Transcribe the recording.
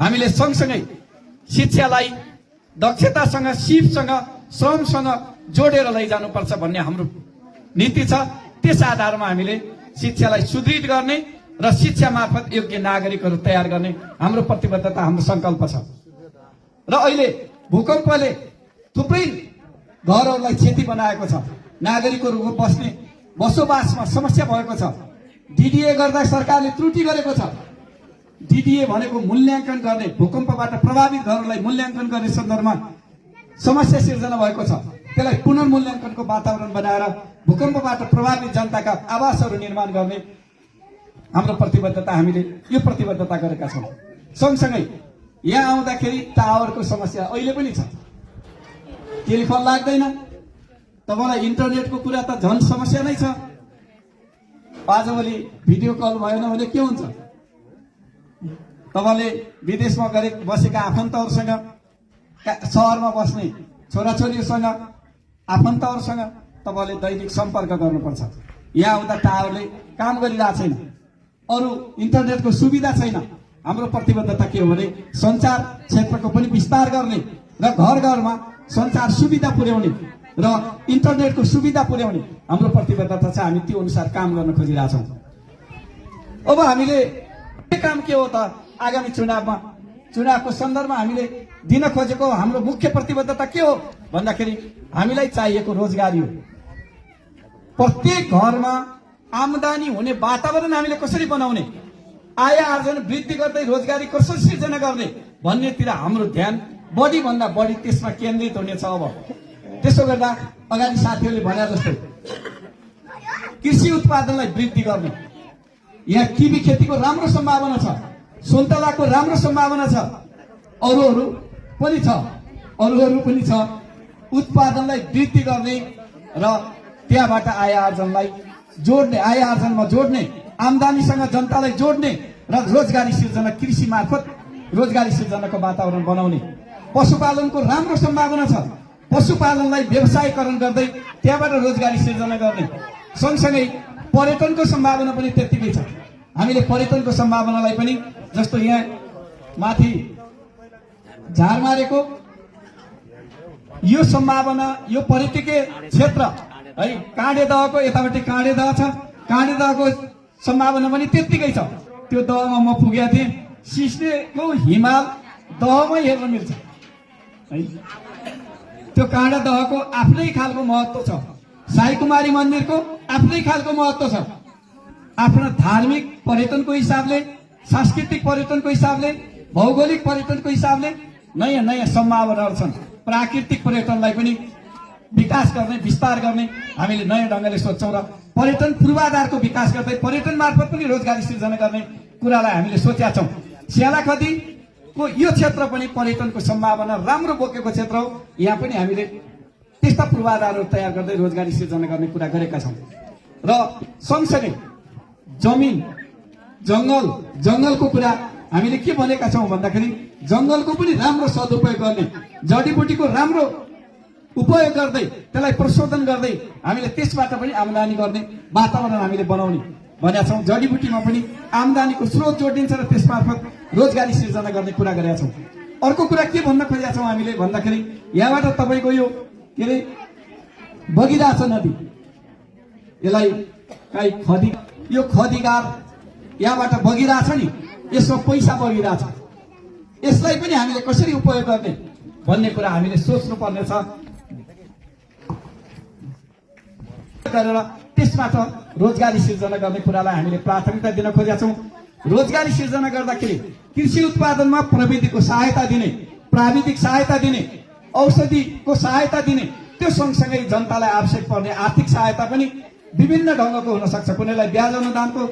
हामीले सँगसँगै शिक्षालाई दक्षतासँग, सिपसँग, श्रमसँग जोडेर लैजानुपर्छ भन्ने हाम्रो नीति छ। त्यस आधारमा हामीले शिक्षालाई सुदृढ गर्ने र शिक्षा मार्फत योग्य नागरिकहरू तयार गर्ने हाम्रो प्रतिबद्धता, हाम्रो संकल्प छ। र अहिले भूकम्पले थुप्रै घरहरूलाई क्षति बनाएको छ, नागरिकहरूको बस्ने बसोबासमा समस्या भएको छ। डीडीए गर्दा सरकारले त्रुटि गरेको छ। डीडीए भनेको मूल्याङ्कन गर्ने, भूकम्पबाट प्रभावित घरहरूलाई मूल्याङ्कन गर्ने सन्दर्भमा समस्या सिर्जना भएको छ। त्यसलाई पुनर्मूल्याङ्कनको वातावरण बनाएर भूकम्पबाट प्रभावित जनताका आवासहरू निर्माण गर्ने हाम्रो प्रतिबद्धता, हामीले यो प्रतिबद्धता गरेका छौँ। सँगसँगै यहाँ आउँदाखेरि टावरको समस्या अहिले पनि छ। टेलिफोन लाग्दैन, तपाईँलाई इन्टरनेटको कुरा त झन् समस्या नै छ। आजभोलि भिडियो कल भएन भने के हुन्छ? तपाईँले विदेशमा बसेका आफन्तहरूसँग, सहरमा बस्ने छोराछोरीहरूसँग, आफन्तहरूसँग तपाईँले दैनिक सम्पर्क गर्नुपर्छ। यहाँ आउँदा टावरले काम गरिरहेको छैन, अरू इन्टरनेटको सुविधा छैन। हाम्रो प्रतिबद्धता के हो भने सञ्चार क्षेत्रको पनि विस्तार गर्ने र घर घरमा सञ्चार सुविधा पुर्याउने र इन्टरनेटको सुविधा पुर्याउने हाम्रो प्रतिबद्धता छ। हामी त्यो अनुसार काम गर्न खोजिरहेछौँ। अब हामीले काम के हो त? आगामी चुनावको सन्दर्भमा हामीले दिन खोजेको हाम्रो मुख्य प्रतिबद्धता के हो भन्दाखेरि हामीलाई चाहिएको रोजगारी हो। प्रत्येक घरमा आमदानी हुने वातावरण हामीले कसरी बनाउने, आय आर्जन वृद्धि गर्दै रोजगारी कसरी सिर्जना गर्ने भन्नेतिर हाम्रो ध्यान बढी भन्दा बढी त्यसमा केन्द्रित हुनेछ। अब त्यसो गर्दा अगाडि साथीहरूले भने जस्तै कृषि उत्पादनलाई वृद्धि गर्ने, यहाँ किवी खेतीको राम्रो सम्भावना छ, सुन्तलाको राम्रो सम्भावना छ, अरूहरू पनि छ। उत्पादनलाई वृद्धि गर्ने र त्यहाँबाट आय आर्जनमा जोड्ने, आमदानीसँग जनतालाई जोड्ने र रोजगारी सिर्जना, कृषि मार्फत रोजगारी सिर्जनाको वातावरण बनाउने। पशुपालनको राम्रो सम्भावना छ, पशुपालनलाई व्यवसायीकरण गर्दै त्यहाँबाट रोजगारी सिर्जना गर्ने। सँगसँगै पर्यटनको सम्भावना पनि त्यत्तिकै छ। हामीले पर्यटनको सम्भावनालाई पनि, जस्तो यहाँ माथि झारमारेको यो सम्भावना, यो पर्यटकीय क्षेत्र है, काँडे दहको यतापट्टि काँडे दह छ, काँडे दहको सम्भावना पनि त्यत्तिकै छ। त्यो दहमा म पुगेको थिएँ, सिस्नेको हिमाल दहमै हेर्न मिल्छ है। त्यो काँडा दहको आफ्नै खालको महत्त्व छ, साईकुमारी मन्दिरको आफ्नै खालको महत्त्व छ। आफ्नो धार्मिक पर्यटनको हिसाबले, सांस्कृतिक पर्यटनको हिसाबले, भौगोलिक पर्यटनको हिसाबले नयाँ नयाँ सम्भावनाहरू छन्। प्राकृतिक पर्यटनलाई पनि विकास गर्ने, विस्तार गर्ने हामीले नयाँ ढङ्गले सोच्छौँ र पर्यटन पूर्वाधारको विकास गर्दै पर्यटन मार्फत पनि रोजगारी सिर्जना गर्ने कुरालाई हामीले सोचेका छौँ। स्यालाखतीको यो क्षेत्र पनि पर्यटनको सम्भावना राम्रो बोकेको क्षेत्र हो। यहाँ पनि हामीले त्यस्ता पूर्वाधारहरू तयार गर्दै रोजगारी सिर्जना गर्ने कुरा गरेका छौँ। र सँगसँगै जमिन, जङ्गलको कुरा हामीले के भनेका छौँ भन्दाखेरि जङ्गलको पनि राम्रो सदुपयोग गर्ने, जडीबुटीको राम्रो उपयोग गर्दै, त्यसलाई प्रशोधन गर्दै हामीले त्यसबाट पनि आमदानी गर्ने वातावरण हामीले बनाउने भनेका छौँ। जडीबुटीमा पनि आमदानीको स्रोत जोडिन्छ र त्यसमार्फत रोजगारी सिर्जना गर्ने कुरा गरेका छौँ। अर्को कुरा के भन्न खोजेका छौँ हामीले भन्दाखेरि यहाँबाट तपाईँको यो के अरे बगिरहेछ नदी, यसलाई यो खदीगार यहाँबाट बगिरहेछ नि, यसमा पैसा बगिरहेछ, यसलाई पनि हामीले कसरी उपयोग गर्ने भन्ने कुरा हामीले सोच्नु पर्नेछ गरेर त्यसबाट रोजगारी सिर्जना गर्ने कुरालाई हामीले प्राथमिकता दिन खोजेका छौँ। रोजगारी सिर्जना गर्दाखेरि कृषि उत्पादनमा प्रविधिको सहायता दिने, प्राविधिक सहायता दिने, औषधिको सहायता दिने, त्यो सँगसँगै जनतालाई आवश्यक पर्ने आर्थिक सहायता पनि विभिन्न ढङ्गको हुन सक्छ। कुनैलाई ब्याज अनुदानको